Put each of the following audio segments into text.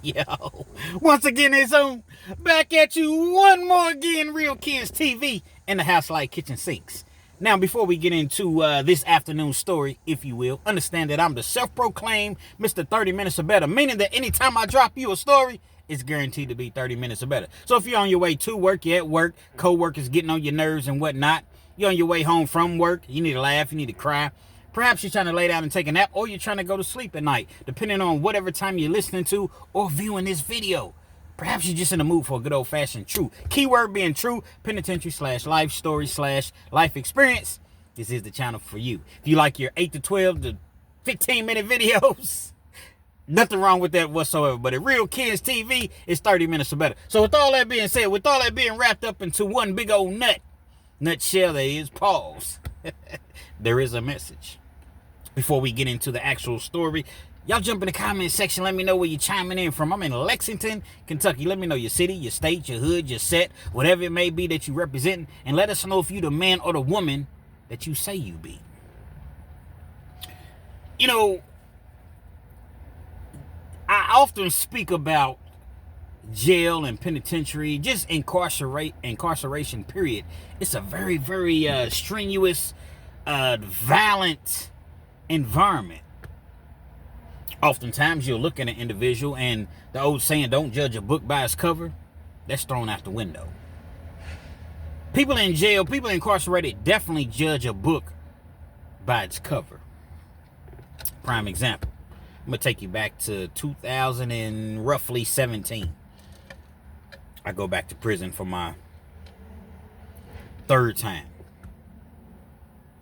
Yo, once again, it's on. Back at you one more again, Real Kids TV in the house like kitchen sinks. Now, before we get into this afternoon story, if you will, understand that I'm the self-proclaimed Mr. 30 Minutes or Better, meaning that anytime I drop you a story, it's guaranteed to be 30 minutes or better. So if you're on your way to work, you're at work, co-workers getting on your nerves and whatnot, you're on your way home from work, you need to laugh, you need to cry, perhaps you're trying to lay down and take a nap, or you're trying to go to sleep at night, depending on whatever time you're listening to or viewing this video. Perhaps you're just in the mood for a good old-fashioned true. Keyword being true, penitentiary / life story / life experience. This is the channel for you. If you like your 8 to 12 to 15-minute videos, nothing wrong with that whatsoever. But at Real Kids TV, it's 30 minutes or better. So with all that being said, with all that being wrapped up into one big old nutshell, there is pause. There is a message. Before we get into the actual story, y'all jump in the comment section. Let me know where you're chiming in from. I'm in Lexington, Kentucky. Let me know your city, your state, your hood, your set, whatever it may be that you represent. And let us know if you the man or the woman that you say you be. You know, I often speak about jail and penitentiary, just incarceration, period. It's a very, very strenuous, violent environment. Oftentimes you'll look at an individual and the old saying, don't judge a book by its cover, that's thrown out the window. People in jail, people incarcerated definitely judge a book by its cover. Prime example, I'm gonna take you back to 2000 and roughly 17. I go back to prison for my third time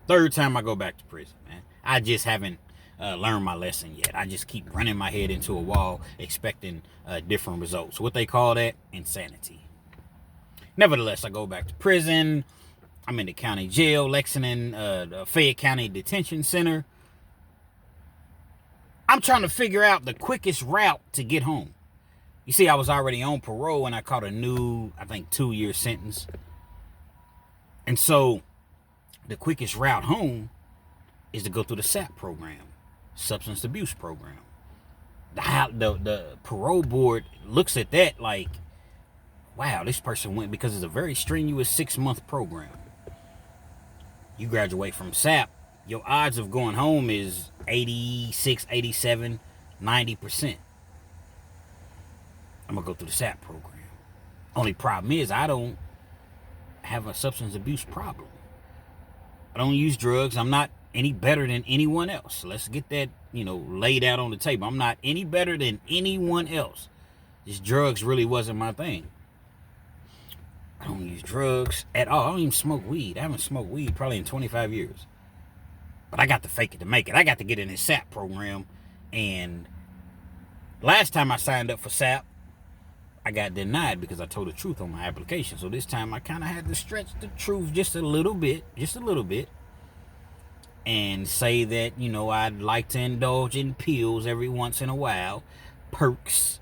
I go back to prison, man. I just haven't learned my lesson yet. I just keep running my head into a wall expecting different results. What they call that? Insanity. Nevertheless, I go back to prison. I'm in the county jail, Lexington, Fayette County Detention Center. I'm trying to figure out the quickest route to get home. You see, I was already on parole and I caught a new, I think, 2-year sentence. And so the quickest route home is to go through the SAP program, substance abuse program. The parole board looks at that like, wow, this person went, because it's a very strenuous 6-month program. You graduate from SAP, your odds of going home is 86, 87, 90%. I'm gonna go through the SAP program. Only problem is I don't have a substance abuse problem. I don't use drugs. I'm not any better than anyone else. Let's get that, laid out on the table. I'm not any better than anyone else. Just drugs really wasn't my thing. I don't use drugs at all. I don't even smoke weed. I haven't smoked weed probably in 25 years. But I got to fake it to make it. I got to get in this SAP program. And last time I signed up for SAP, I got denied because I told the truth on my application. So this time I kind of had to stretch the truth just a little bit, and say that, I'd like to indulge in pills every once in a while, perks.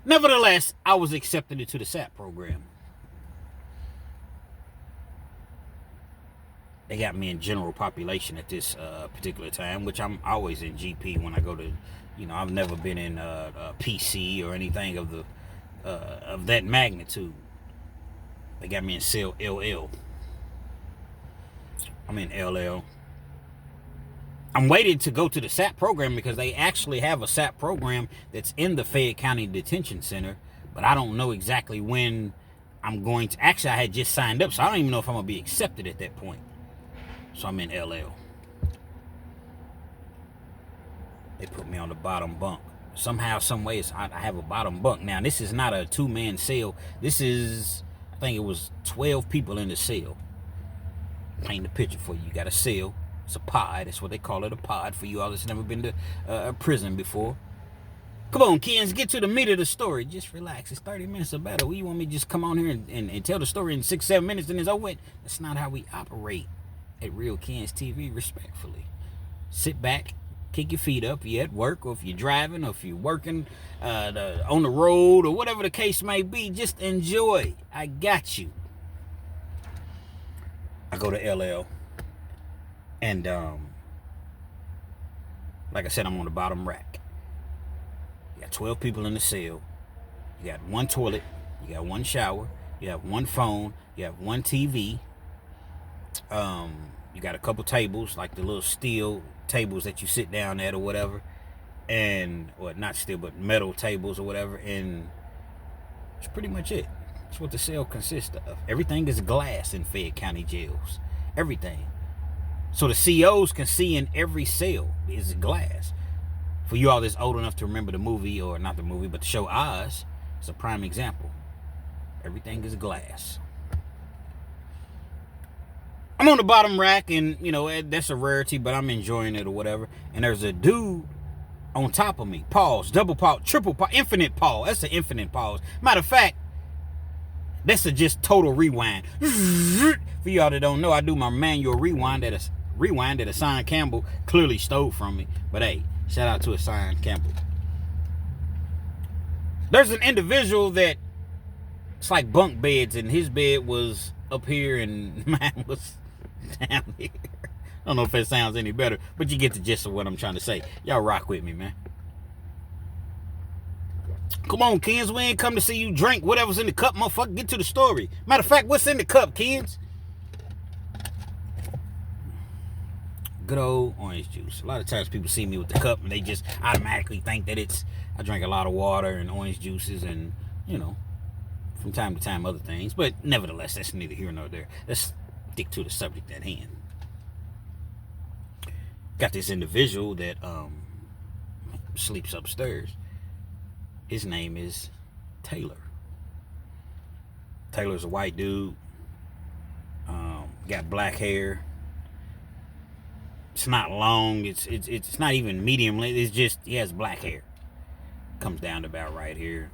Nevertheless, I was accepted into the SAP program. They got me in general population at this particular time, which I'm always in GP when I go to, I've never been in PC or anything of that magnitude. They got me in cell LL. I'm in LL. I'm waiting to go to the SAP program because they actually have a SAP program that's in the Fayette County Detention Center, but I don't know exactly when I'm going to. Actually, I had just signed up, so I don't even know if I'm going to be accepted at that point. So I'm in LL. They put me on the bottom bunk. Somehow, some ways, I have a bottom bunk. Now, this is not a 2-man cell. This is, I think it was 12 people in the cell. Paint the picture for you. You got a cell. It's a pod. That's what they call it, a pod, for you all that's never been to a prison before. Come on, kids, get to the meat of the story. Just relax. It's 30 minutes or better. You want me to just come on here and tell the story in 6-7 minutes and it's over with? That's not how we operate at Real Kids TV, respectfully. Sit back, kick your feet up if you're at work, or if you're driving, or if you're working on the road, or whatever the case may be. Just enjoy. I got you. I go to LL. And, like I said, I'm on the bottom rack. got 12 people in the cell. You got one toilet. You got one shower. You have one phone. You have one TV. You got a couple tables, like the little steel tables that you sit down at or whatever. Or not steel, but metal tables or whatever. And that's pretty much it. That's what the cell consists of. Everything is glass in Fayette County jails. Everything. So the COs can see in every cell is glass. For you all that's old enough to remember the movie, or not the movie, but the show Oz, it's a prime example. Everything is glass. I'm on the bottom rack, and, that's a rarity, but I'm enjoying it or whatever. And there's a dude on top of me. Pause, double pause, triple pause, infinite pause. That's an infinite pause. Matter of fact, that's a just total rewind. For y'all that don't know, I do my manual rewind that Hassan Campbell clearly stole from me. But hey, shout out to Hassan Campbell. There's an individual that it's like bunk beds, and his bed was up here and mine was down here. I don't know if it sounds any better, but you get the gist of what I'm trying to say. Y'all rock with me, man. Come on, Kens. We ain't come to see you drink whatever's in the cup, motherfucker. Get to the story. Matter of fact, what's in the cup, Kens? Good old orange juice. A lot of times people see me with the cup and they just automatically think that I drink a lot of water and orange juices and, from time to time other things. But nevertheless, that's neither here nor there. Let's stick to the subject at hand. Got this individual that sleeps upstairs. His name is Taylor. Taylor's a white dude. Got black hair. It's not long. It's not even medium length. It's just he has black hair. Comes down to about right here.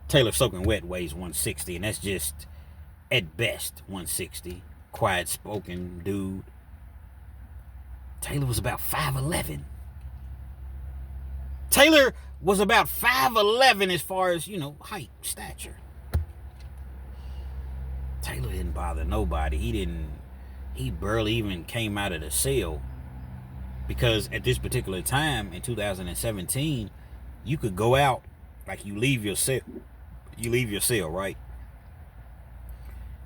Taylor soaking wet weighs 160, and that's just at best 160. Quiet spoken dude. Taylor was about 5'11". Taylor was about 5'11" as far as, height, stature. Taylor didn't bother nobody. He barely even came out of the cell, because at this particular time in 2017, you could go out, like you leave your cell, right?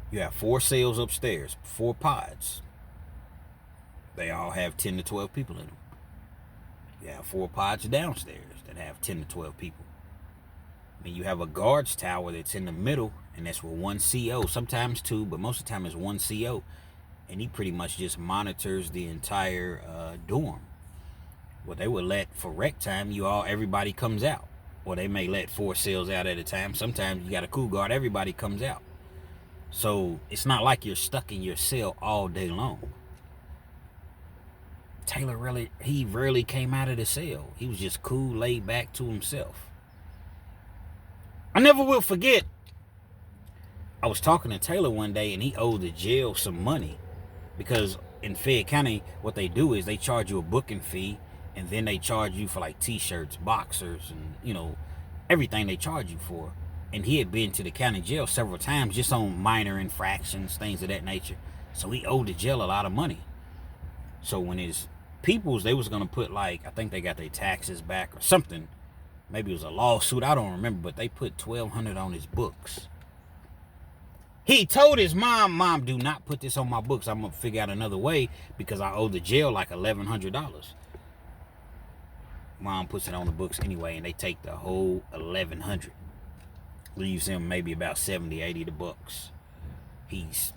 You have 4 cells upstairs, 4 pods. They all have 10 to 12 people in them. You have 4 pods downstairs that have 10 to 12 people. And you have a guards tower that's in the middle, and that's with 1 CO, sometimes 2, but most of the time it's 1 CO. And he pretty much just monitors the entire dorm. Well, they would let, for rec time, everybody comes out. Or they may let 4 cells out at a time. Sometimes you got a cool guard, everybody comes out. So it's not like you're stuck in your cell all day long. Taylor rarely came out of the cell. He was just cool, laid back to himself. I never will forget, I was talking to Taylor one day, and he owed the jail some money. Because in Fayette County, what they do is they charge you a booking fee, and then they charge you for like t-shirts, boxers, and everything they charge you for. And he had been to the county jail several times just on minor infractions, things of that nature. So he owed the jail a lot of money. So when his peoples, they was going to put I think they got their taxes back or something. Maybe it was a lawsuit, I don't remember, but they put $1,200 on his books. He told his mom, do not put this on my books. I'm going to figure out another way because I owe the jail like $1,100. Mom puts it on the books anyway, and they take the whole $1,100. Leaves him maybe about $70, $80. He's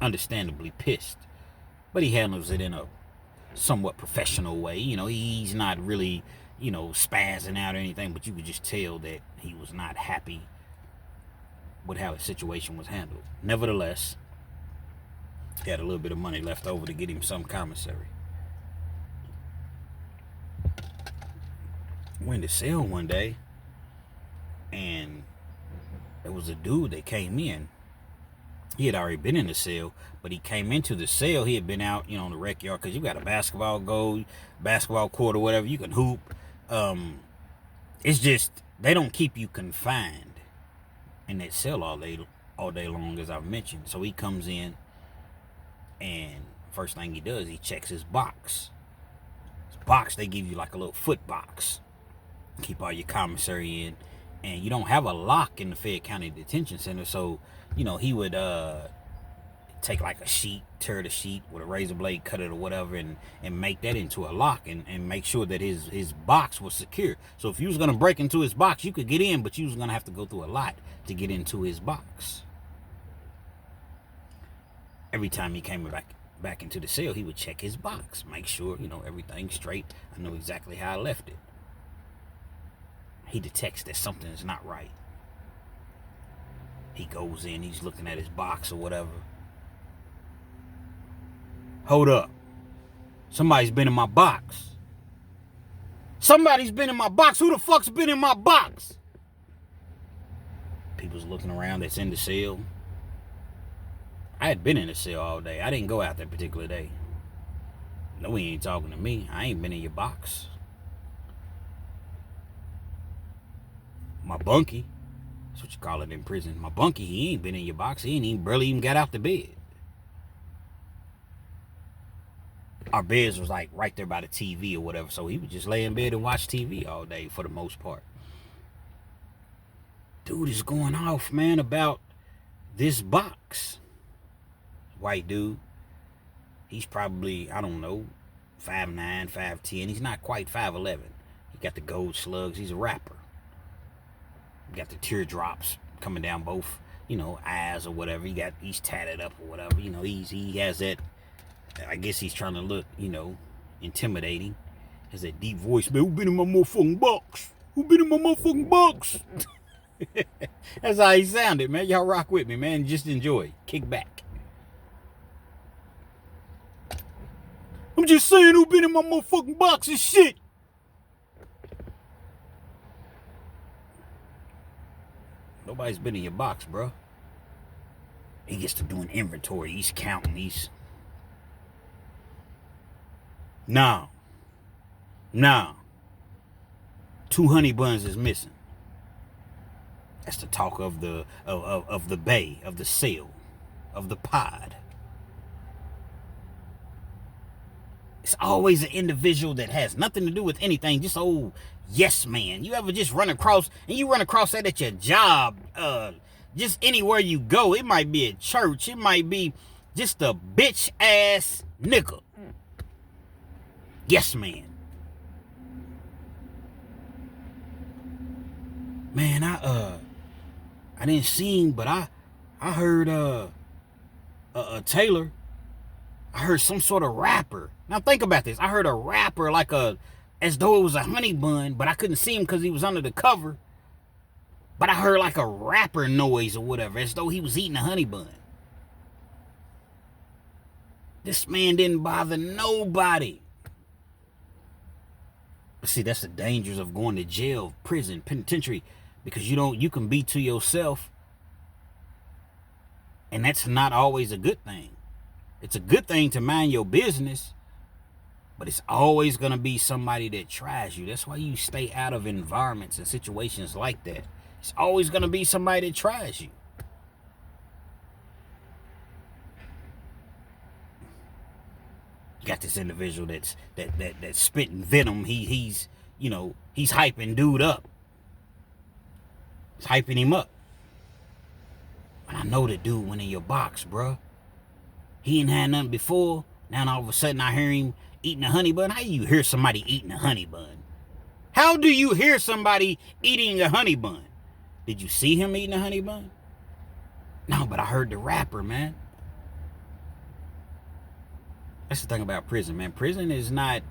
understandably pissed, but he handles it in a somewhat professional way. He's not really, spazzing out or anything, but you could just tell that he was not happy with how the situation was handled. Nevertheless, he had a little bit of money left over to get him some commissary. Went to cell one day, and there was a dude that came in. He had already been in the cell, but he came into the cell. He had been out, on the rec yard, because you got a basketball court or whatever. You can hoop. It's just, they don't keep you confined in that cell all day long, as I've mentioned. So he comes in, and first thing he does, he checks his box. His box, they give you like a little foot box. Keep all your commissary in. And you don't have a lock in the Fayette County Detention Center. So, he would take like a sheet, tear the sheet with a razor blade, cut it or whatever, and make that into a lock and make sure that his box was secure. So if you was going to break into his box, you could get in, but you was going to have to go through a lot to get into his box. Every time he came back into the cell, he would check his box, make sure, everything's straight. I know exactly how I left it. He detects that something is not right. He goes in, he's looking at his box or whatever. Hold up. Somebody's been in my box. Somebody's been in my box. Who the fuck's been in my box? People's looking around that's in the cell. I had been in the cell all day. I didn't go out that particular day. No, he ain't talking to me. I ain't been in your box. My bunkie, that's what you call it in prison. My bunkie, he ain't been in your box. He ain't even barely even got out the bed. Our beds was like right there by the TV or whatever, so he would just lay in bed and watch TV all day for the most part. Dude is going off, man, about this box. White dude. He's probably, I don't know, 5'9", 5'10". He's not quite 5'11". He got the gold slugs. He's a rapper. Got the teardrops coming down both, eyes or whatever. He's tatted up or whatever. He has that. I guess he's trying to look, intimidating. Has that deep voice, man. Who been in my motherfucking box? Who been in my motherfucking box? That's how he sounded, man. Y'all rock with me, man. Just enjoy. Kick back. I'm just saying, who been in my motherfucking box and shit. Nobody's been in your box, bro. He gets to doing inventory. He's counting. Now. 2 honey buns is missing. That's the talk of the bay, of the cell, of the pod. It's always an individual that has nothing to do with anything. Just old yes man. You ever just run across that at your job, just anywhere you go. It might be at church. It might be just a bitch ass nigga. Yes man. Man, I didn't see him, but I heard Taylor. I heard some sort of rapper. Now think about this. I heard a rapper as though it was a honey bun, but I couldn't see him because he was under the cover. But I heard like a rapper noise or whatever, as though he was eating a honey bun. This man didn't bother nobody. But see, that's the dangers of going to jail, prison, penitentiary, because you can be to yourself, and that's not always a good thing. It's a good thing to mind your business, but it's always going to be somebody that tries you. That's why you stay out of environments and situations like that. It's always going to be somebody that tries you. You got this individual that's spitting venom. He's hyping dude up. He's hyping him up. But I know the dude went in your box, bro. He ain't had nothing before. Now all of a sudden I hear him eating a honey bun. How do you hear somebody eating a honey bun? How do you hear somebody eating a honey bun? Did you see him eating a honey bun? No, but I heard the rapper, man. That's the thing about prison, man. Prison is not,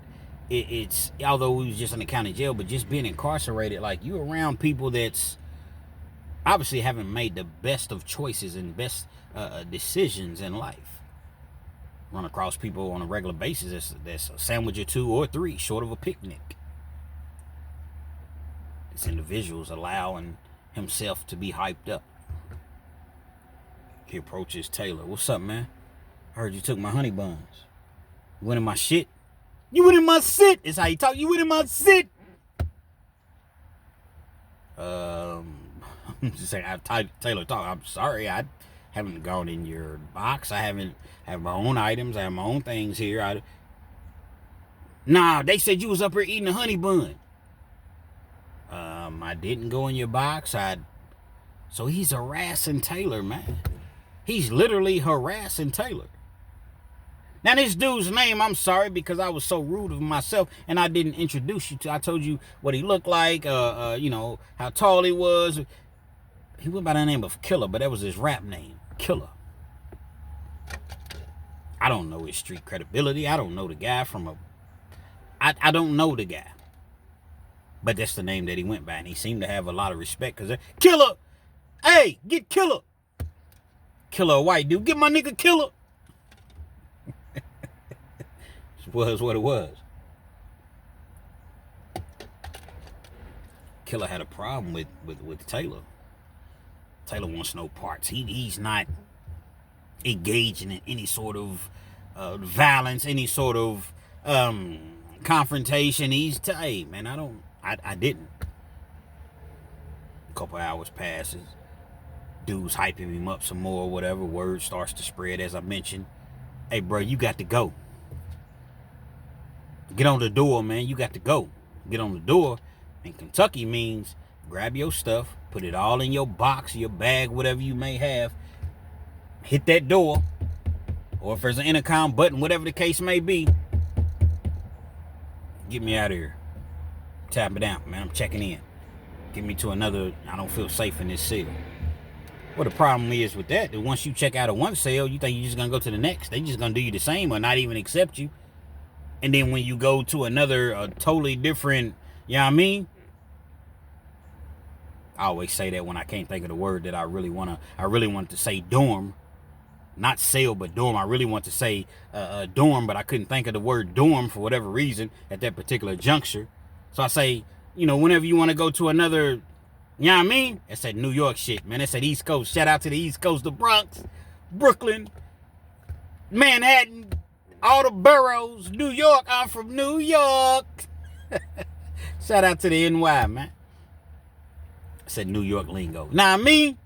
it's although we was just in the county jail, but just being incarcerated, like you around people that's obviously haven't made the best of choices and best decisions in life. Run across people on a regular basis that's a sandwich or 2 or 3 short of a picnic. This individual's allowing himself to be hyped up. He approaches Taylor. What's up, man? I heard you took my honey buns. You went in my shit? You went in my shit! Is how you talk. You went in my shit! Just saying, Taylor talk. I'm sorry, I haven't gone in your box. I have my own items. I have my own things here. Nah, they said you was up here eating a honey bun. I didn't go in your box. So he's harassing Taylor, man. He's literally harassing Taylor. Now, this dude's name, I'm sorry, because I was so rude of myself and I didn't introduce you to. I told you what he looked like, you know, how tall he was. He went by the name of Killer, but that was his rap name, Killer. I don't know his street credibility. I don't know the guy I don't know the guy. But that's the name that he went by, and he seemed to have a lot of respect because Killer! Hey, get Killer! Killer, a white dude. Get my nigga Killer! Was what it was. Killer had a problem with Taylor. Taylor wants no parts. He's not engaging in any sort of violence, any sort of confrontation. Hey, man, I didn't. A couple hours passes. Dude's hyping him up some more or whatever. Word starts to spread, as I mentioned. Hey, bro, you got to go. Get on the door, man. You got to go. Get on the door. And Kentucky means grab your stuff, put it all in your box, your bag, whatever you may have. Hit that door. Or if there's an intercom button, whatever the case may be. Get me out of here. Tap it out, man. I'm checking in. Get me to another. I don't feel safe in this cell. Well, the problem is with that once you check out of one cell, you think you're just going to go to the next. They just going to do you the same or not even accept you. And then when you go to another totally different, you know what I mean? I always say that when I can't think of the word that I really want to say dorm. Not cell, but dorm. I really want to say dorm, but I couldn't think of the word dorm for whatever reason at that particular juncture. So I say, you know, whenever you want to go to another, you know what I mean? That's that New York shit, man. That's that East Coast. Shout out to the East Coast, the Bronx, Brooklyn, Manhattan, all the boroughs, New York. I'm from New York. Shout out to the NY, man. I said New York lingo. Now I mean,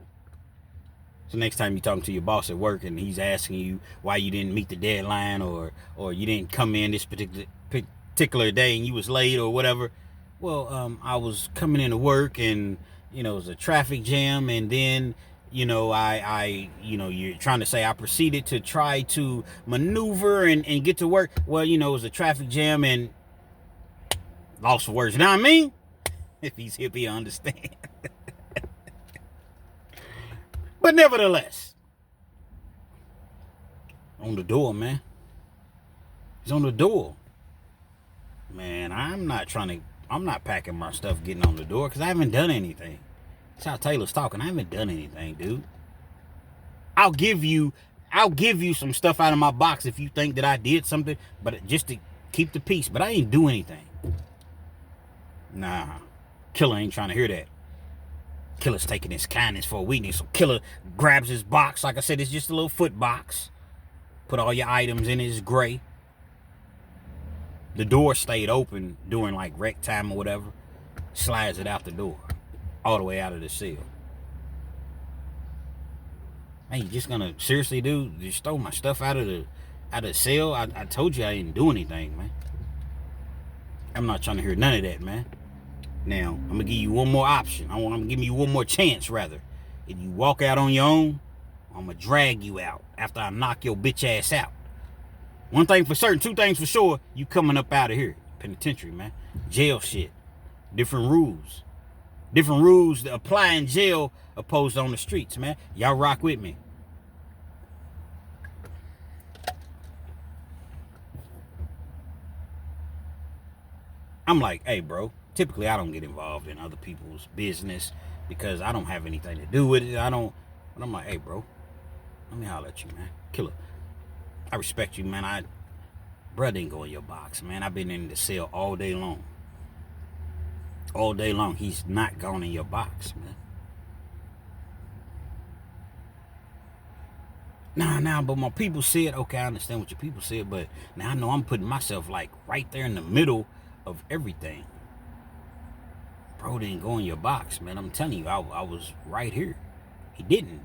so next time you're talking to your boss at work and he's asking you why you didn't meet the deadline or you didn't come in this particular day and you was late or whatever. Well, I was coming into work and, you know, it was a traffic jam, and then, you know, you're trying to say I proceeded to try to maneuver and get to work. Well, you know, it was a traffic jam and lost for words. You know what I mean? If he's hip, he'll understand. But nevertheless, on the door, man. He's on the door. Man, I'm not packing my stuff getting on the door because I haven't done anything. That's how Taylor's talking. I haven't done anything, dude. I'll give you some stuff out of my box if you think that I did something, but just to keep the peace. But I ain't do anything. Nah. Killer ain't trying to hear that. Killer's taking his kindness for a weakness. So Killer grabs his box. Like I said, it's just a little foot box. Put all your items in it. It's gray. The door stayed open during like rec time or whatever. Slides it out the door. All the way out of the cell. Man, you just gonna seriously, dude? You stole my stuff out of the cell? I told you I didn't do anything, man. I'm not trying to hear none of that, man. Now, I'm going to give you one more option. I'm going to give you one more chance, rather. If you walk out on your own, I'm going to drag you out after I knock your bitch ass out. One thing for certain, two things for sure, you coming up out of here. Penitentiary, man. Jail shit. Different rules. Different rules that apply in jail opposed on the streets, man. Y'all rock with me. I'm like, hey, bro. Typically, I don't get involved in other people's business because I don't have anything to do with it. But I'm like, hey, bro, let me holler at you, man. Killer, I respect you, man. Bro didn't go in your box, man. I've been in the cell all day long. All day long. He's not gone in your box, man. Nah, but my people said, okay, I understand what your people said, but now I know I'm putting myself like right there in the middle of everything. Bro didn't go in your box, man. I'm telling you, I was right here. He didn't.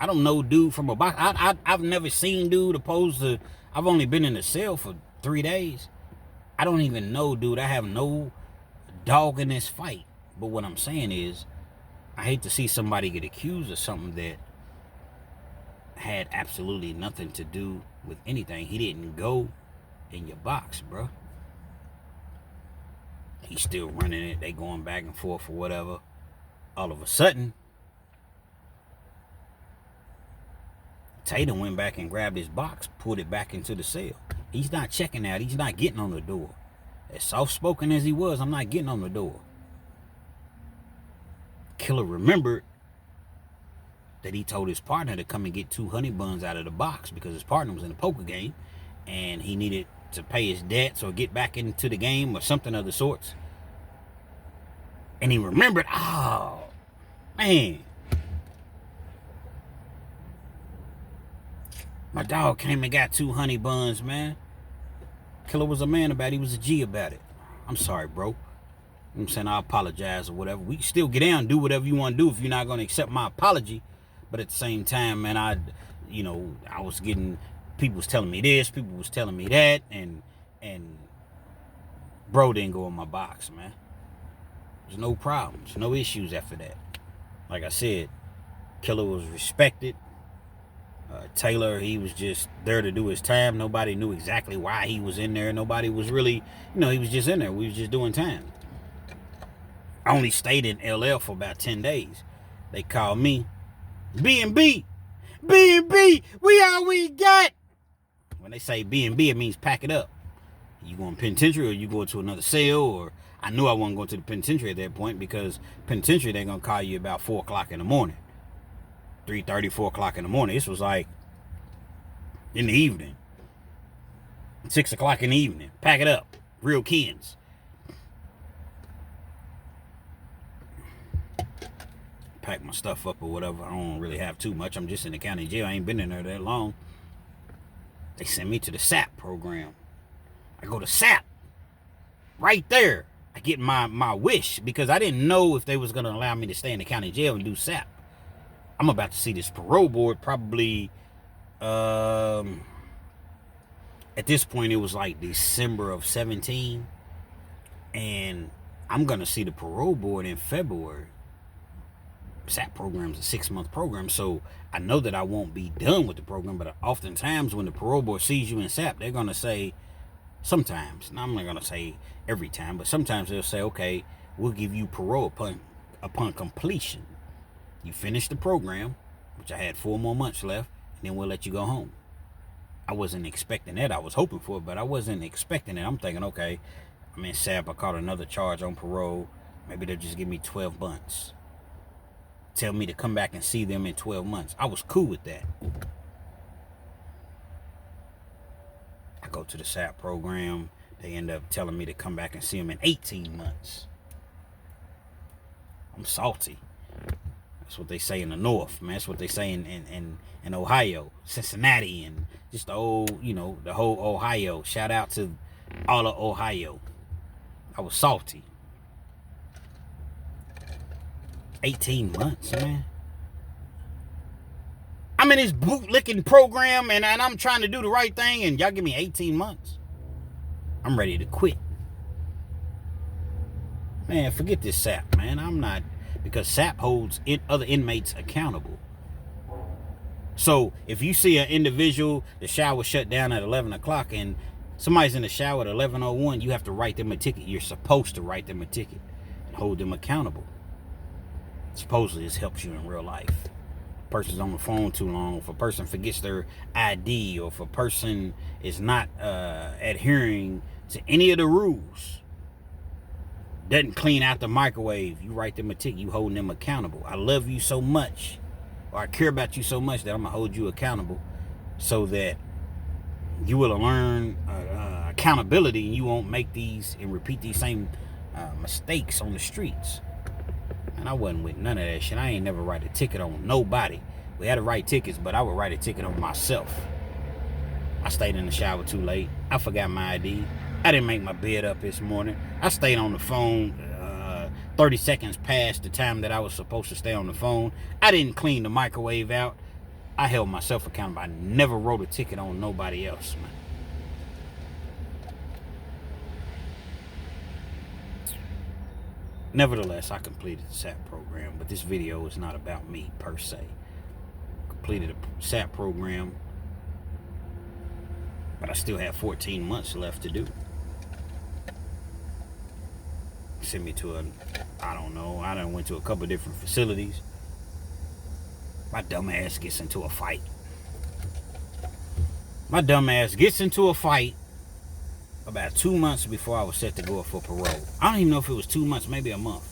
I don't know dude from a box. I've never seen dude opposed to, I've only been in the cell for 3 days. I don't even know, dude. I have no dog in this fight. But what I'm saying is, I hate to see somebody get accused of something that had absolutely nothing to do with anything. He didn't go in your box, bro. He's still running it. They going back and forth or whatever. All of a sudden, Tatum went back and grabbed his box, pulled it back into the cell. He's not checking out. He's not getting on the door. As soft-spoken as he was, I'm not getting on the door. Killer remembered that he told his partner to come and get 2 honey buns out of the box because his partner was in a poker game and he needed to pay his debts or get back into the game or something of the sorts. And he remembered, oh, man. My dog came and got 2 honey buns, man. Killer was a man about it. He was a G about it. I'm sorry, bro. I'm saying I apologize or whatever. We can still get down and do whatever you want to do if you're not going to accept my apology. But at the same time, man, I was getting, people was telling me this, people was telling me that, and bro didn't go in my box, man. There's no problems, no issues after that. Like I said, Killer was respected. Taylor, he was just there to do his time. Nobody knew exactly why he was in there. Nobody was really, he was just in there. We was just doing time. I only stayed in LL for about 10 days. They called me, B&B, we all we got. When they say B&B, it means pack it up. You going to penitentiary or you going to another cell, or I knew I wasn't going to the penitentiary at that point because penitentiary, they're going to call you about 4 o'clock in the morning. 3:30, 4 o'clock in the morning. This was like in the evening. 6 o'clock in the evening. Pack it up. Real kids. Pack my stuff up or whatever. I don't really have too much. I'm just in the county jail. I ain't been in there that long. They sent me to the SAP program. I go to SAP. Right there. I get my wish because I didn't know if they was going to allow me to stay in the county jail and do SAP. I'm about to see this parole board probably, at this point, it was like December of 17. And I'm going to see the parole board in February. SAP program's a 6-month program, so I know that I won't be done with the program, but oftentimes when the parole board sees you in SAP, they're going to say, sometimes, now I'm not going to say every time, but sometimes they'll say, okay, we'll give you parole upon completion. You finish the program, which I had 4 more months left, and then we'll let you go home. I wasn't expecting that. I was hoping for it, but I wasn't expecting it. I'm thinking, okay, I'm in SAP. I caught another charge on parole. Maybe they'll just give me 12 months. Tell me to come back and see them in 12 months. I was cool with that. I go to the SAP program. They end up telling me to come back and see them in 18 months. I'm salty. That's what they say in the North, man. That's what they say in Ohio, Cincinnati, and just the old, the whole Ohio. Shout out to all of Ohio. I was salty. 18 months, man. I'm in this bootlicking program, and I'm trying to do the right thing, and y'all give me 18 months. I'm ready to quit. Man, forget this SAP, man. I'm not... Because SAP holds other inmates accountable. So if you see an individual, the shower shut down at 11 o'clock and somebody's in the shower at 11:01, you have to write them a ticket. You're supposed to write them a ticket and hold them accountable. Supposedly this helps you in real life. If a person's on the phone too long, if a person forgets their ID, or if a person is not adhering to any of the rules, doesn't clean out the microwave, you write them a ticket, you holding them accountable. I love you so much, or I care about you so much that I'm going to hold you accountable so that you will learn accountability and you won't make these and repeat these same mistakes on the streets. And I wasn't with none of that shit. I ain't never write a ticket on nobody. We had to write tickets, but I would write a ticket on myself. I stayed in the shower too late. I forgot my ID. I didn't make my bed up this morning. I stayed on the phone 30 seconds past the time that I was supposed to stay on the phone. I didn't clean the microwave out. I held myself accountable. I never wrote a ticket on nobody else, man. Nevertheless, I completed the SAP program, but this video is not about me per se. Completed a SAP program, but I still have 14 months left to do. Sent me to I don't know, I done went to a couple different facilities. My dumb ass gets into a fight. My dumb ass gets into a fight about 2 months before I was set to go up for parole. I don't even know if it was 2 months, maybe a month.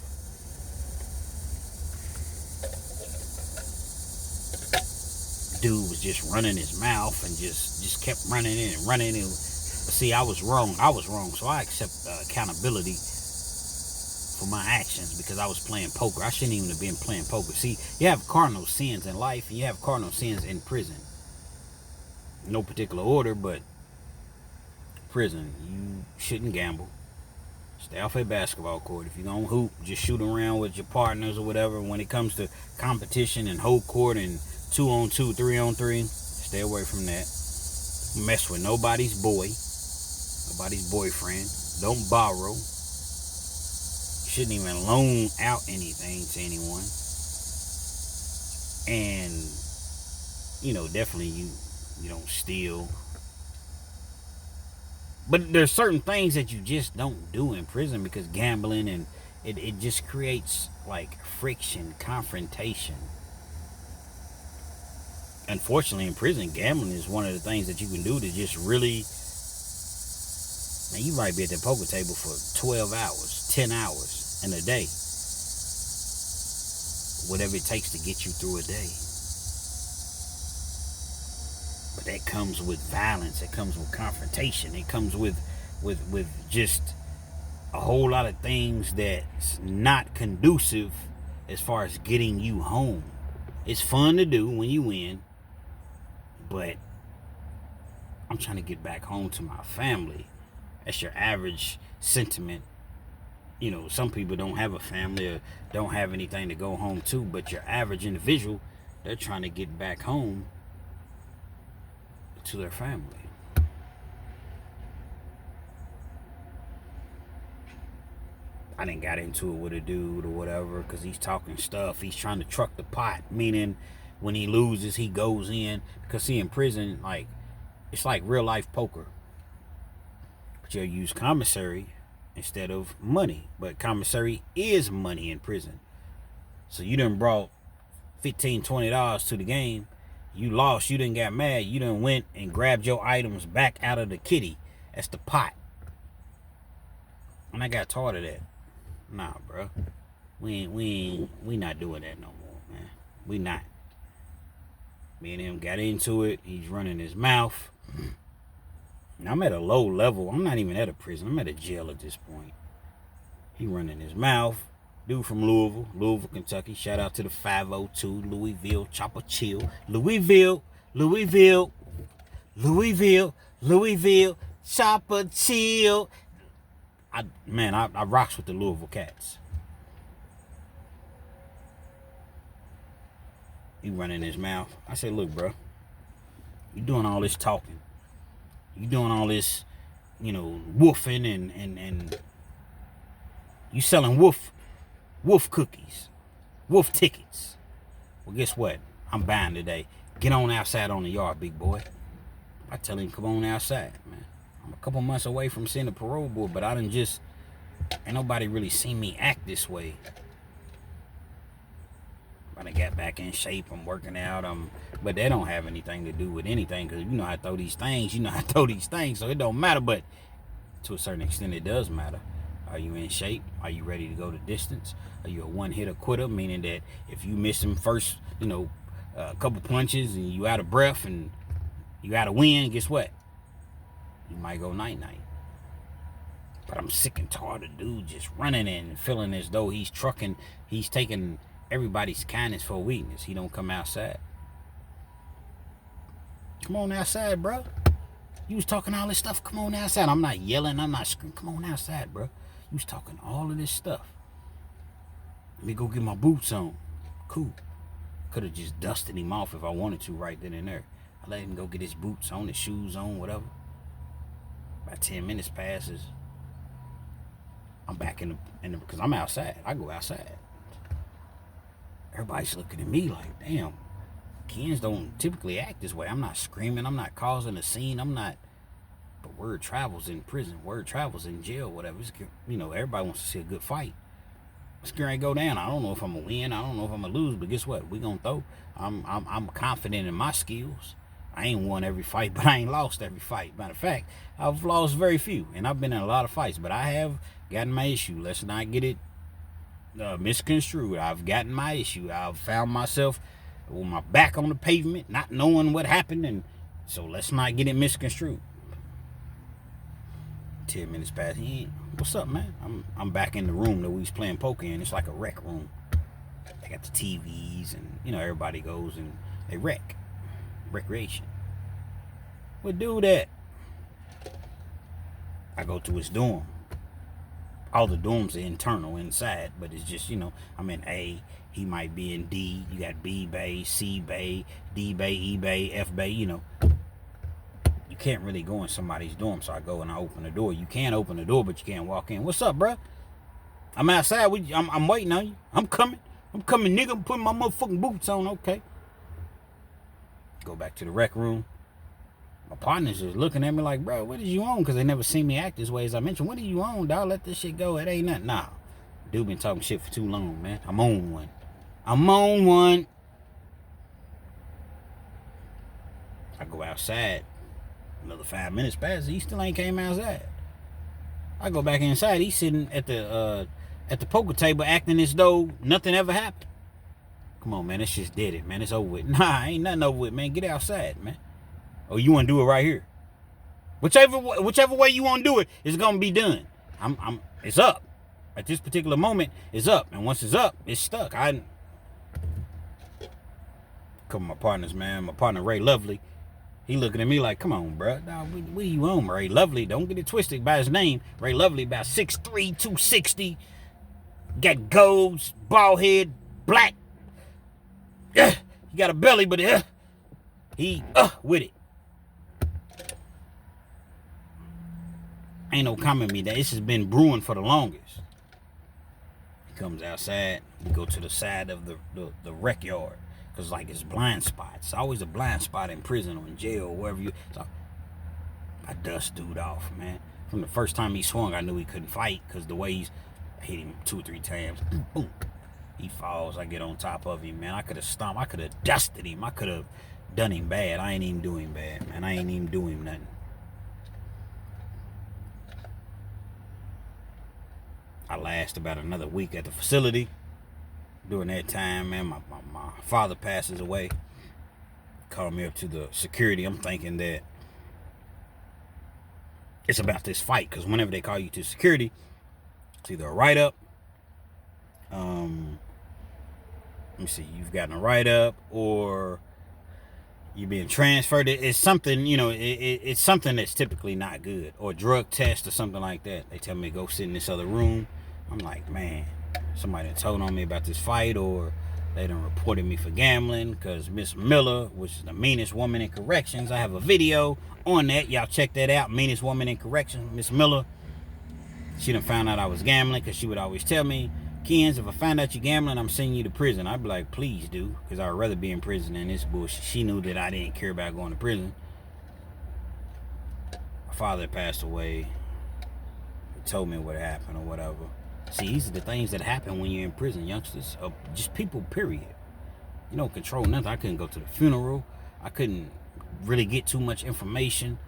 Dude was just running his mouth and just kept running in and running in. See, I was wrong, so I accept accountability for my actions because I was playing poker. I shouldn't even have been playing poker. See, you have cardinal sins in life and you have cardinal sins in prison. No particular order, but prison, you shouldn't gamble. Stay off a basketball court. If you're gonna hoop, just shoot around with your partners or whatever. When it comes to competition and whole court and 2-on-2, 3-on-3, stay away from that. Mess with nobody's boy, nobody's boyfriend. Don't borrow. Shouldn't even loan out anything to anyone. And definitely you don't steal. But there's certain things that you just don't do in prison because gambling and it just creates like friction, confrontation. Unfortunately, in prison, gambling is one of the things that you can do to just really, man, you might be at the poker table for 12 hours, 10 hours in a day. Whatever it takes to get you through a day. But that comes with violence. It comes with confrontation. It comes with just a whole lot of things that's not conducive as far as getting you home. It's fun to do when you win, but I'm trying to get back home to my family. That's your average sentiment. Some people don't have a family or don't have anything to go home to, but your average individual, they're trying to get back home to their family. I done got into it with a dude or whatever because he's talking stuff. He's trying to truck the pot, meaning when he loses, he goes in. Because see, in prison, like, it's like real life poker. But you'll use commissary instead of money. But commissary is money in prison. So you done brought $15, $20 to the game. You lost, you done got mad, you done went and grabbed your items back out of the kitty. That's the pot. And I got taught of that. Nah, bro. We not doing that no more, man. We not. Me and him got into it. He's running his mouth. Now, I'm at a low level. I'm not even at a prison. I'm at a jail at this point. He running his mouth. Dude from Louisville, Kentucky. Shout out to the 502, Louisville, Chopper Chill. Louisville, Chopper Chill. I rocks with the Louisville cats. He running his mouth. I said, look, bro, you doing all this talking. You doing all this, woofing and you selling wolf cookies, wolf tickets. Well, guess what? I'm buying today. Get on outside on the yard, big boy. I tell him, come on outside, man. I'm a couple months away from seeing the parole board, but ain't nobody really seen me act this way. I got back in shape. I'm working out. But they don't have anything to do with anything because I throw these things. So it don't matter. But to a certain extent, it does matter. Are you in shape? Are you ready to go the distance? Are you a one-hitter quitter? Meaning that if you miss them first, a couple punches and you out of breath and you got to win, guess what? You might go night-night. But I'm sick and tired of dude just running and feeling as though he's taking everybody's kindness for weakness. He don't come outside. Come on outside, bro. You was talking all this stuff. Come on outside. I'm not yelling. I'm not screaming. Come on outside, bro. You was talking all of this stuff. Let me go get my boots on. Cool. Could have just dusted him off if I wanted to right then and there. I let him go get his boots on, his shoes on, whatever. About 10 minutes passes. I'm back in the because I'm outside. I go outside. Everybody's looking at me like, damn, kids don't typically act this way. I'm not screaming. I'm not causing a scene. I'm not. But word travels in prison. Word travels in jail. Whatever. It's, everybody wants to see a good fight. It's going to go down. I don't know if I'm gonna win. I don't know if I'm gonna lose. But guess what? We gonna throw. I'm confident in my skills. I ain't won every fight, but I ain't lost every fight. Matter of fact, I've lost very few, and I've been in a lot of fights. But I have gotten my issue. Let's not get it misconstrued. I've gotten my issue. I've found myself with my back on the pavement, not knowing what happened, and so let's not get it misconstrued. 10 minutes past. What's up, man? I'm back in the room that we was playing poker in. It's like a rec room. They got the TVs, and everybody goes and they recreation. We'll do that. I go to his dorm. All the dorms are internal inside, but it's just, I'm in A, he might be in D, you got B bay, C bay, D bay, E bay, F bay, You can't really go in somebody's dorm, so I go and I open the door. You can open the door, but you can't walk in. What's up, bro? I'm outside. I'm waiting on you. I'm coming, nigga. I'm putting my motherfucking boots on. Okay. Go back to the rec room. My partner's just looking at me like, bro, what did you on? Because they never seen me act this way, as I mentioned. What are you on, dog? Let this shit go. It ain't nothing. Nah. Dude been talking shit for too long, man. I'm on one. I go outside. Another 5 minutes passes. He still ain't came outside. I go back inside. He's sitting at the poker table acting as though nothing ever happened. Come on, man. It's just dead it, man. It's over with. Nah, ain't nothing over with, man. Get outside, man. Oh, you want to do it right here? Whichever way you want to do it is gonna be done. It's up. At this particular moment, it's up, and once it's up, it's stuck. Couple of my partners, man. My partner Ray Lovely. He looking at me like, come on, bro. Nah, what are you on, Ray Lovely? Don't get it twisted by his name. Ray Lovely about 6'3", 260. Got golds, bald head, black. He got a belly, but he with it. Ain't no comment me that this has been brewing for the longest. He comes outside. We go to the side of the rec yard. Because, it's blind spots. It's always a blind spot in prison or in jail or wherever you... So I dust dude off, man. From the first time he swung, I knew he couldn't fight because the way I hit him 2 or 3 times. Boom, boom. He falls. I get on top of him, man. I could have stomped. I could have dusted him. I could have done him bad. I ain't even do him bad, man. I ain't even do him nothing. I last about another week at the facility. During that time, man, my father passes away. Called me up to the security. I'm thinking that it's about this fight, because whenever they call you to security, it's either a write-up. Let me see. You've gotten a write-up, or you're being transferred. It's something, it's something that's typically not good, or a drug test or something like that. They tell me to go sit in this other room. I'm like, man. Somebody done told on me about this fight, or they done reported me for gambling, because Miss Miller, which is the meanest woman in corrections, I have a video on that. Y'all check that out. Meanest woman in corrections, Miss Miller. She done found out I was gambling, because she would always tell me, Kens, if I find out you gambling, I'm sending you to prison. I'd be like, please do, because I'd rather be in prison than this bullshit. She knew that I didn't care about going to prison. My father passed away. He told me what happened or whatever. See, these are the things that happen when you're in prison, youngsters. Just people, period. You don't control nothing. I couldn't go to the funeral. I couldn't really get too much information.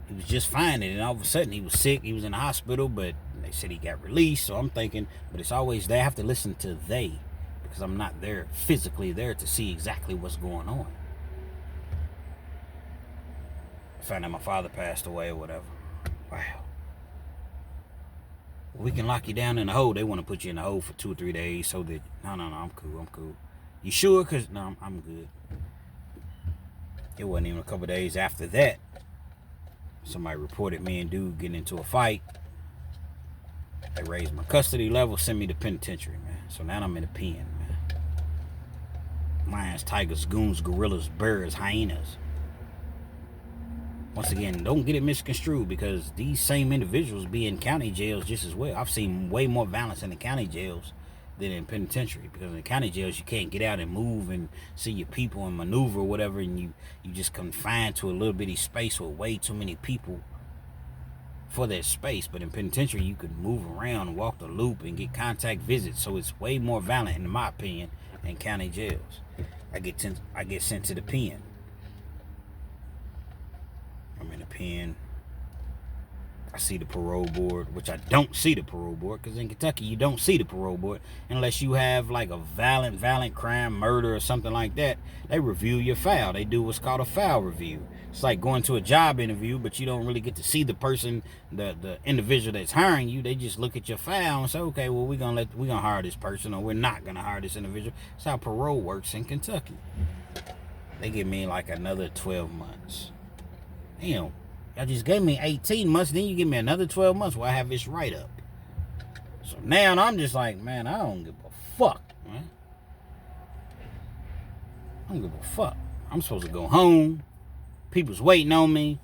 He was just fine, and all of a sudden he was sick. He was in the hospital, but they said he got released. So I'm thinking, but it's always they have to listen to they, because I'm not there physically there to see exactly what's going on. I found out my father passed away or whatever. Wow. We can lock you down in the hole. They want to put you in the hole for 2 or 3 days so that... No, I'm cool. You sure? Because, no, I'm good. It wasn't even a couple days after that. Somebody reported me and dude getting into a fight. They raised my custody level, sent me to penitentiary, man. So now I'm in the pen, man. Lions, tigers, goons, gorillas, bears, hyenas. Once again, don't get it misconstrued, because these same individuals be in county jails just as well. I've seen way more violence in the county jails than in penitentiary, because in the county jails you can't get out and move and see your people and maneuver or whatever, and you just confined to a little bitty space with way too many people for that space. But in penitentiary you could move around and walk the loop and get contact visits, so it's way more violent in my opinion in county jails. I get sent to the pen. I'm in the pen. I see the parole board, which I don't see the parole board, because in Kentucky you don't see the parole board unless you have like a violent crime, murder or something like that. They review your file. They do what's called a file review. It's like going to a job interview, but you don't really get to see the person, the individual that's hiring you. They just look at your file and say, okay, well, we're gonna hire this person, or we're not gonna hire this individual. That's how parole works in Kentucky. They give me like another 12 months. Damn, y'all just gave me 18 months, then you give me another 12 months where I have this write-up. So now I'm just like, man, I don't give a fuck, man. I don't give a fuck. I'm supposed to go home. People's waiting on me.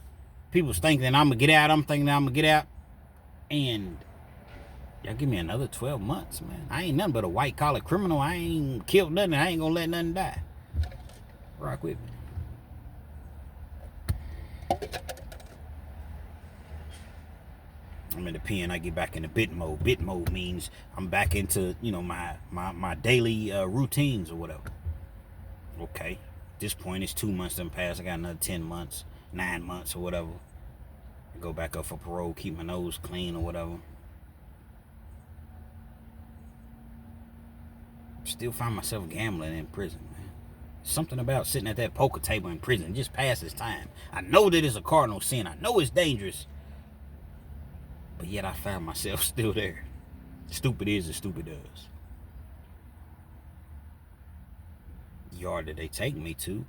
People's thinking I'm going to get out. I'm thinking I'm going to get out. And y'all give me another 12 months, man. I ain't nothing but a white-collar criminal. I ain't killed nothing. I ain't going to let nothing die. Rock with me. I'm in the pen. I get back into bit mode. Bit mode means I'm back into, my daily routines or whatever. Okay. At this point, it's 2 months done passed. I got another 10 months, 9 months or whatever. I go back up for parole, keep my nose clean or whatever. Still find myself gambling in prison, man. Something about sitting at that poker table in prison just passes time. I know that it's a cardinal sin. I know it's dangerous. But yet I found myself still there. Stupid is as stupid does. The yard that they take me to,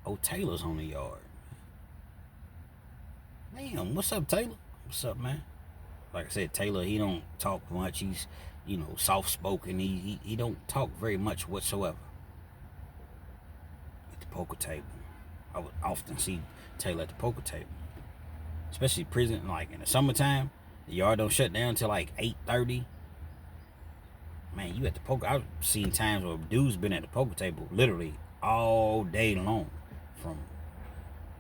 old Taylor's on the yard. Damn, what's up, Taylor? What's up, man? Like I said, Taylor, he don't talk much. He's, soft-spoken. He don't talk very much whatsoever. At the poker table. I would often see Taylor at the poker table. Especially prison, like in the summertime. The yard don't shut down until like 8:30. Man, you at the poker. I've seen times where dudes been at the poker table literally all day long. From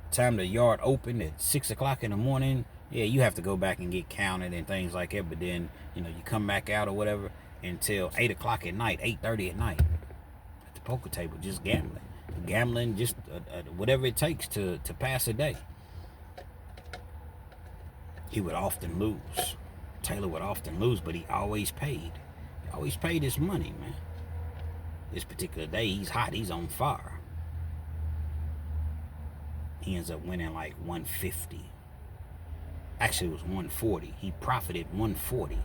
the time the yard opened at 6 o'clock in the morning. Yeah, you have to go back and get counted and things like that. But then, you come back out or whatever until 8 o'clock at night, 8:30 at night. At the poker table, just gambling. Gambling, just whatever it takes to pass a day. He would often lose. Taylor would often lose, but he always paid. He always paid his money, man. This particular day, he's hot. He's on fire. He ends up winning like 150. Actually, it was 140. He profited 140.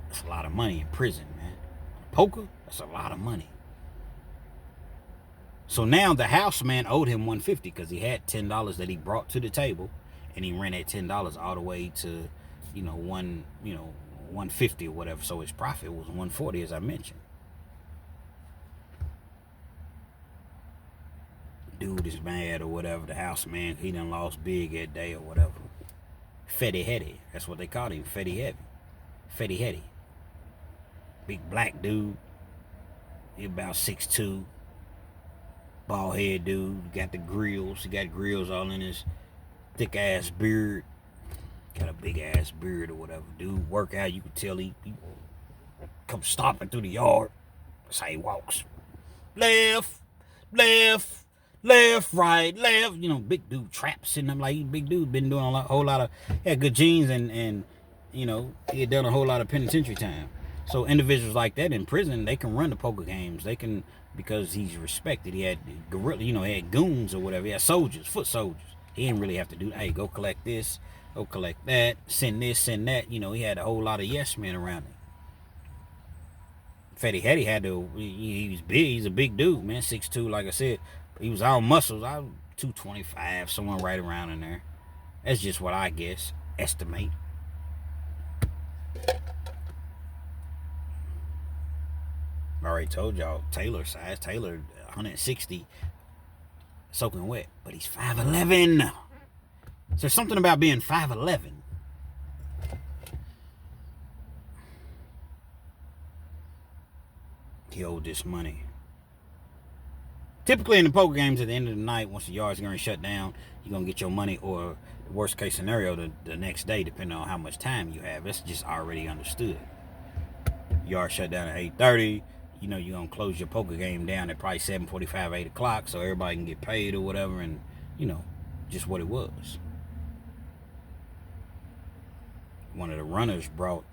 That's a lot of money in prison, man. Poker, that's a lot of money. So now the houseman owed him 150 because he had $10 that he brought to the table. And he ran that $10 all the way to, 150 or whatever. So his profit was 140, as I mentioned. Dude is mad or whatever. The house man, he done lost big that day or whatever. Fetty Heady. That's what they called him. Fetty Heady. Fetty Heady. Big black dude. He about 6'2". Bald head dude. Got the grills. He got grills all in his thick ass beard. Got a big ass beard or whatever. Dude work out, you could tell he come stomping through the yard. That's how he walks. Left, right, left. Big dude trapped sitting up like big dude. Been doing a whole lot of, had good genes and he had done a whole lot of penitentiary time. So individuals like that in prison, they can run the poker games. They can, because he's respected. He had guerrilla, he had goons or whatever. He had soldiers, foot soldiers. He didn't really have to do, hey, go collect this, go collect that, send this, send that. He had a whole lot of yes men around him. Fetty Heady he was big. He's a big dude, man, 6'2", like I said. He was all muscles. I was 225, someone right around in there. That's just what I guess, estimate. I already told y'all, Taylor size. Taylor, 160. Soaking wet, but he's 5'11". So there's something about being 5'11". He owed this money. Typically in the poker games, at the end of the night, once the yard's going to shut down, you're going to get your money, or worst case scenario, the next day, depending on how much time you have. That's just already understood. Yard shut down at 8:30. You know, you're going to close your poker game down at probably 7:45, 8 o'clock, so everybody can get paid or whatever, and, you know, just what it was. One of the runners brought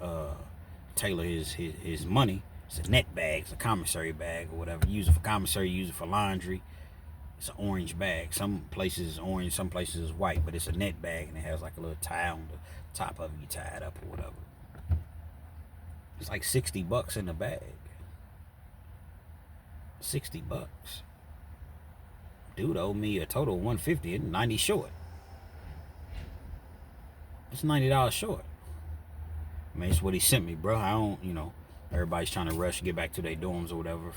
Taylor his money. It's a net bag, it's a commissary bag or whatever. You use it for commissary, you use it for laundry. It's an orange bag. Some places is orange, some places is white, but it's a net bag and it has like a little tie on the top of it. You tie it up or whatever. It's like $60 in the bag. $60. Dude owed me a total of $150 and $90 short. It's $90 short. I mean, it's what he sent me, bro. I don't, you know. Everybody's trying to rush to get back to their dorms or whatever,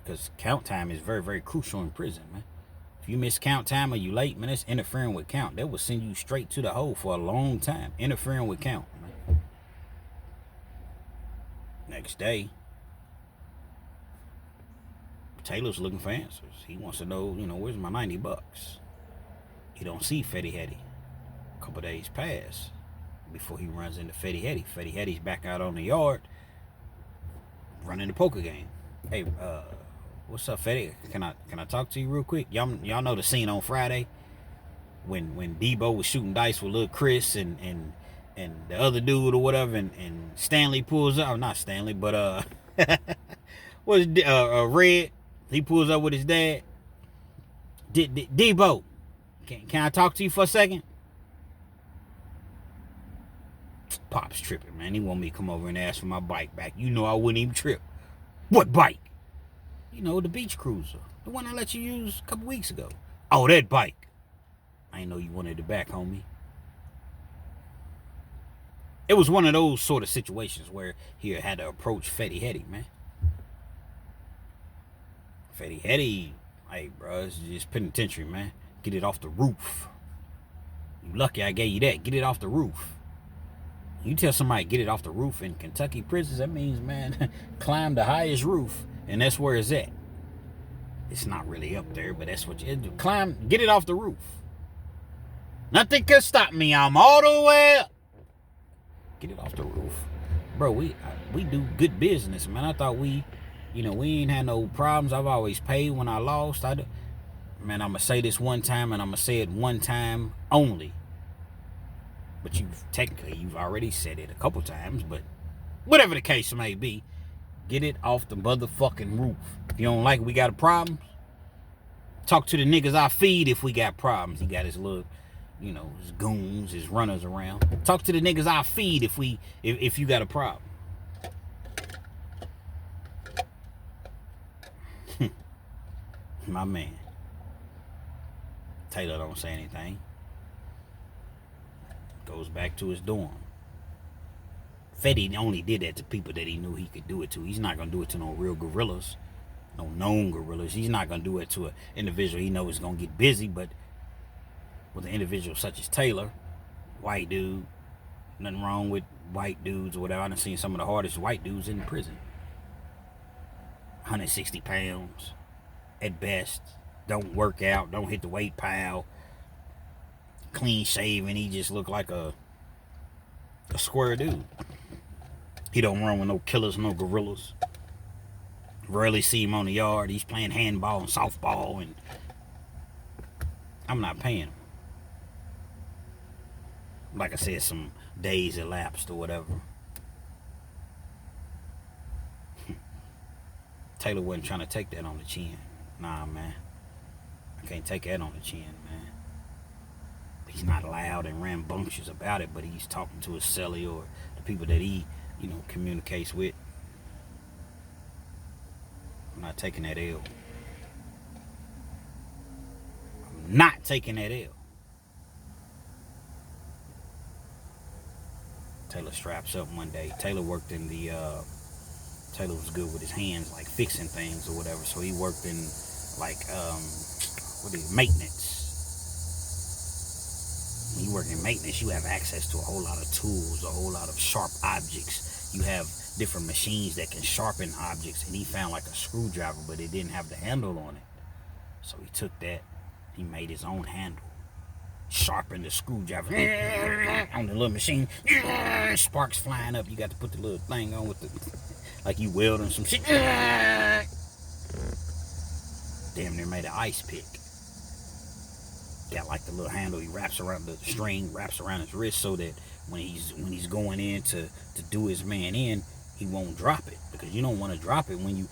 because count time is very, very crucial in prison, man. If you miss count time or you late, man, that's interfering with count. That will send you straight to the hole for a long time. Interfering with count, man. Next day, Taylor's looking for answers. He wants to know, you know, where's my $90? He don't see Fetty Hetty. A couple days pass before he runs into Fetty Hetty. Fetty Hetty's back out on the yard, running the poker game. Hey, what's up, Fetty? Can I talk to you real quick? Y'all know the scene on Friday when Debo was shooting dice with little Chris and the other dude or whatever, and Stanley pulls up. Not Stanley, but what's Red? He pulls up with his dad. Debo, can I talk to you for a second? Pop's tripping, man. He want me to come over and ask for my bike back. You know I wouldn't even trip. What bike? You know, the beach cruiser. The one I let you use a couple weeks ago. Oh, that bike. I didn't know you wanted it back, homie. It was one of those sort of situations where he had to approach Fetty Hetty, man. Fetty Hetty, hey, bro, it's just penitentiary, man. Get it off the roof. You lucky I gave you that. Get it off the roof. You tell somebody get it off the roof in Kentucky prisons, that means, man, climb the highest roof, and that's where it's at. It's not really up there, but that's what you do. Climb, get it off the roof. Nothing can stop me. I'm all the way up. Get it off the roof. Bro, we do good business, man. I thought we ain't had no problems. I've always paid when I lost. Man, I'm going to say this one time, and I'm going to say it one time only. But you've already said it a couple times, but whatever the case may be, get it off the motherfucking roof. If you don't like it, we got a problem. Talk to the niggas I feed if we got problems. He got his little, you know, his goons, his runners around. Talk to the niggas I feed if you got a problem. My man. Taylor don't say anything. Goes back to his dorm. Fetty only did that to people that he knew he could do it to. He's not going to do it to no real gorillas, no known gorillas. He's not going to do it to an individual he knows is going to get busy, but with an individual such as Taylor, white dude, nothing wrong with white dudes or whatever. I've seen some of the hardest white dudes in prison. 160 pounds at best. Don't work out, don't hit the weight pile. Clean shaven, he just looked like a square dude. He don't run with no killers, no gorillas. Rarely see him on the yard. He's playing handball and softball, and I'm not paying him. Like I said, some days elapsed or whatever. Taylor wasn't trying to take that on the chin. Nah, man. I can't take that on the chin, man. He's not loud and rambunctious about it, but he's talking to his celly or the people that he, you know, communicates with. I'm not taking that L. I'm not taking that L. Taylor straps up one day. Taylor worked in the, Taylor was good with his hands, like fixing things or whatever, so he worked in, like, maintenance. He work in maintenance, you have access to a whole lot of tools, a whole lot of sharp objects. You have different machines that can sharpen objects, and he found like a screwdriver, but it didn't have the handle on it. So he took that, he made his own handle, sharpened the screwdriver on the little machine, sparks flying up. You got to put the little thing on with the, like you welding some shit. Damn near made an ice pick. Got like the little handle he wraps around, the string wraps around his wrist, so that when he's going in to do his man in, he won't drop it, because you don't want to drop it when you.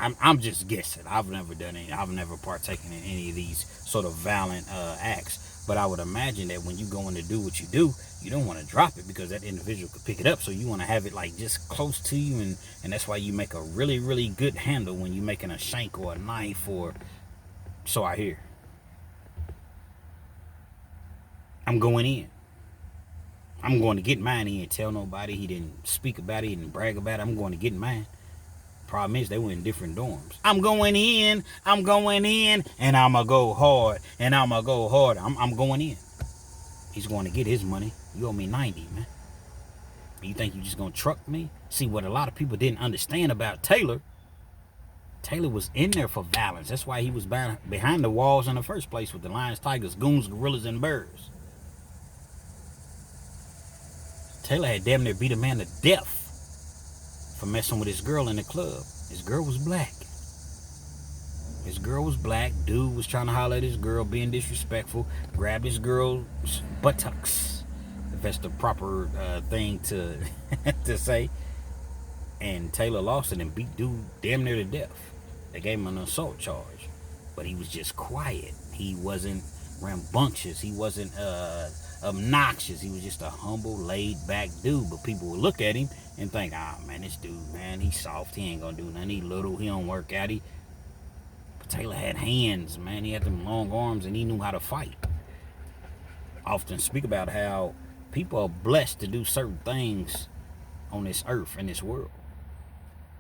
I'm just guessing. I've never done it. I've never partaken in any of these sort of violent acts. But I would imagine that when you go in to do what you do, you don't want to drop it, because that individual could pick it up. So you want to have it like just close to you, and that's why you make a really, really good handle when you're making a shank or a knife, or so I hear. I'm going in. I'm going to get mine. He didn't tell nobody. He didn't speak about it. He didn't brag about it. I'm going to get mine. Problem is, they were in different dorms. I'm going in, and I'm going to go hard, and I'm going to go hard. I'm going in. He's going to get his money. You owe me 90, man. You think you just going to truck me? See, what a lot of people didn't understand about Taylor was in there for violence. That's why he was behind the walls in the first place with the lions, tigers, goons, gorillas, and bears. Taylor had damn near beat a man to death for messing with his girl in the club. His girl was black. Dude was trying to holler at his girl, being disrespectful, grabbed his girl's buttocks, if that's the proper thing to to say. And Taylor lost it and beat dude damn near to death. They gave him an assault charge, but he was just quiet. He wasn't rambunctious. He wasn't obnoxious. He was just a humble, laid-back dude. But people would look at him and think, man, this dude, man, he's soft. He ain't gonna do nothing. He little. He don't work out. But Taylor had hands, man. He had them long arms, and he knew how to fight. I often speak about how people are blessed to do certain things on this earth, in this world.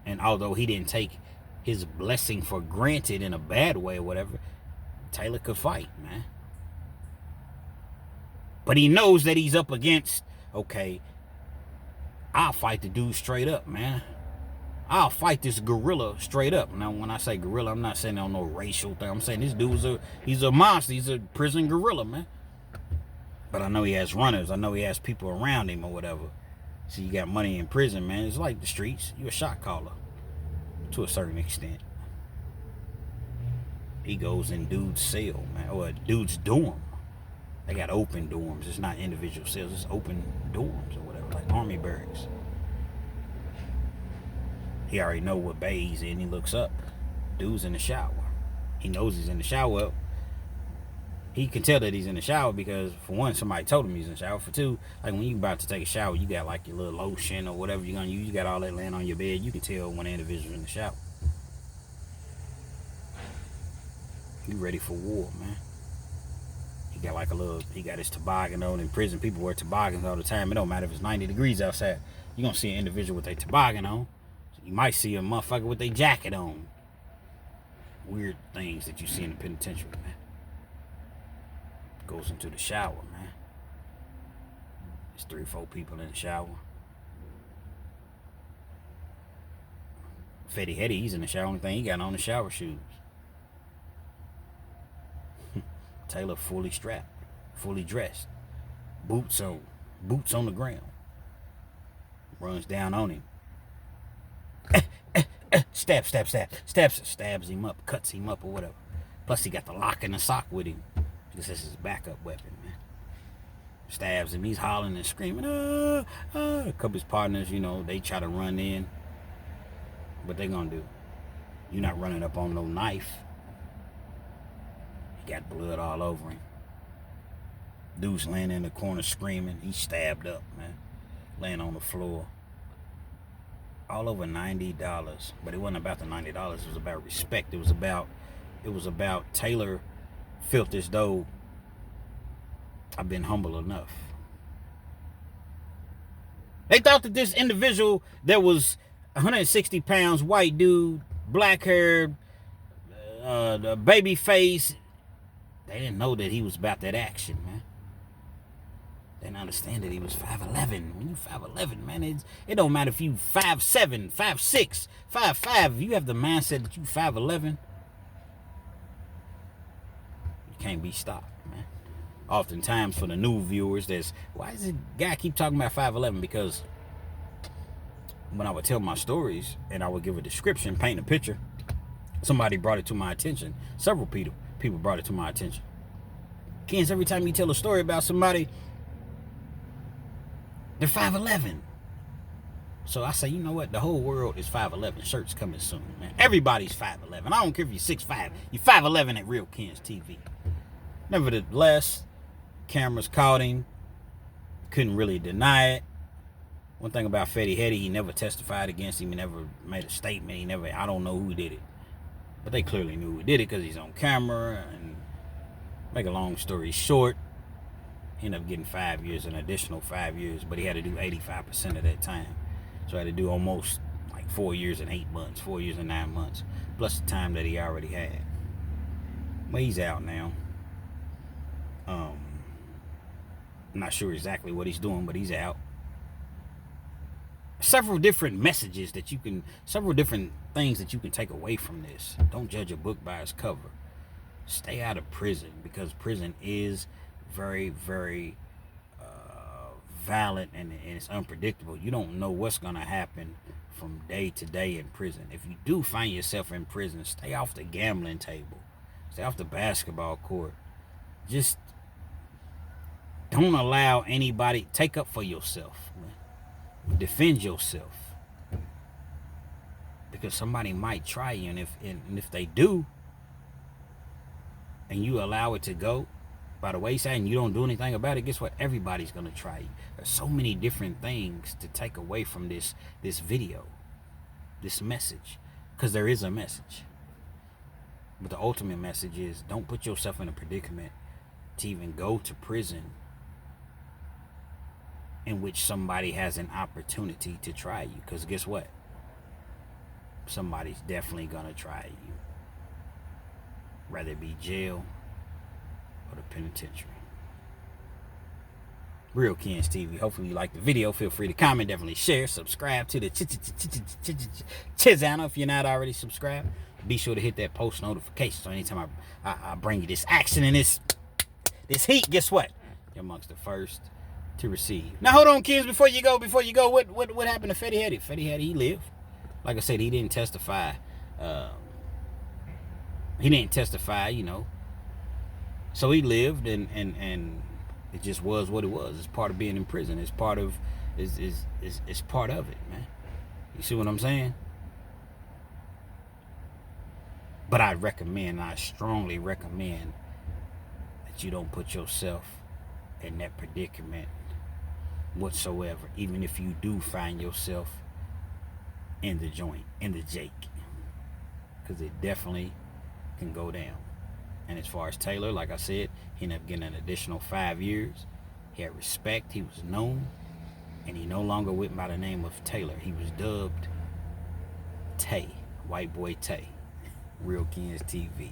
And although he didn't take his blessing for granted in a bad way or whatever, Taylor could fight, man. But he knows that he's up against, okay, I'll fight the dude straight up, man. I'll fight this gorilla straight up. Now, when I say gorilla, I'm not saying on no racial thing. I'm saying this dude's he's a monster. He's a prison gorilla, man. But I know he has runners. I know he has people around him or whatever. So you got money in prison, man. It's like the streets. You're a shot caller to a certain extent. He goes in dude's cell, man, or a dude's dorm. They got open dorms. It's not individual cells. It's open dorms or whatever, like army barracks. He already know what bay he's in. He looks up. Dude's in the shower. He knows he's in the shower. He can tell that he's in the shower because, for one, somebody told him he's in the shower. For two, like when you about to take a shower, you got like your little lotion or whatever you're going to use. You got all that laying on your bed. You can tell when an individual's in the shower. You ready for war, man. He got like he got his toboggan on. In prison, people wear toboggans all the time. It don't matter if it's 90 degrees outside. You're going to see an individual with a toboggan on. So you might see a motherfucker with a jacket on. Weird things that you see in the penitentiary, man. Goes into the shower, man. There's 3 or 4 people in the shower. Fetty Hetty, he's in the shower. Only thing he got on the shower shoes. Taylor fully strapped, fully dressed, boots on the ground. Runs down on him. Stabs him up, cuts him up or whatever. Plus he got the lock and the sock with him. This is his backup weapon, man. Stabs him, he's hollering and screaming, A couple of his partners, they try to run in. What they gonna do? You're not running up on no knife. Got blood all over him. Dude's laying in the corner screaming. He's stabbed up, man. Laying on the floor. All over $90. But it wasn't about the $90. It was about respect. It was about Taylor felt as though I've been humble enough. They thought that this individual that was 160 pounds, white dude, black hair, the baby face, they didn't know that he was about that action, man. Didn't understand that he was 5'11". When you 5'11", man, it don't matter if you 5'7", 5'6", 5'5". If you have the mindset that you 5'11", you can't be stopped, man. Oftentimes for the new viewers, why does the guy keep talking about 5'11"? Because when I would tell my stories and I would give a description, paint a picture, somebody brought it to my attention. Several people brought it to my attention. Kens, every time you tell a story about somebody, they're 5'11". So I say, you know what? The whole world is 5'11". Shirts coming soon, man. Everybody's 5'11". I don't care if you're 6'5". You're 5'11" at Real Kens TV. Nevertheless, cameras caught him. Couldn't really deny it. One thing about Fetty Hetty, he never testified against him. He never made a statement. I don't know who did it. But they clearly knew who did it because he's on camera. And make a long story short, he ended up getting 5 years, an additional 5 years, but he had to do 85% of that time. So I had to do almost like 4 years and 8 months, 4 years and 9 months, plus the time that he already had. But he's out now. I'm not sure exactly what he's doing, but he's out. Several different things that you can take away from this. Don't judge a book by its cover. Stay out of prison, because prison is very, very violent and it's unpredictable. You don't know what's going to happen from day to day in prison. If you do find yourself in prison, stay off the gambling table. Stay off the basketball court. Just don't allow anybody. Take up for yourself, man. Defend yourself, because somebody might try you, and if they do, and you allow it to go by the wayside and you don't do anything about it, guess what? Everybody's gonna try you. There's so many different things to take away from this video, this message, because there is a message. But the ultimate message is, don't put yourself in a predicament to even go to prison in which somebody has an opportunity to try you. Because guess what? Somebody's definitely gonna try you. Whether it be jail or the penitentiary. Real Kens TV. Hopefully you liked the video. Feel free to comment, definitely share, subscribe to the channel if you're not already subscribed. Be sure to hit that post notification so anytime I bring you this action and this heat, guess what? You're amongst the first to receive. Now hold on, kids, before you go, what happened to Fetty Hetty? Fetty Hetty, he lived. Like I said, he didn't testify. So he lived, and it just was what it was. It's part of being in prison. It's part of it's part of it, man. You see what I'm saying? But I strongly recommend that you don't put yourself in that predicament whatsoever, even if you do find yourself in the joint, in the Jake, because it definitely can go down. And as far as Taylor, like I said, he ended up getting an additional 5 years. He had respect, he was known, and he no longer went by the name of Taylor. He was dubbed Tay, White Boy Tay. Real Kens TV.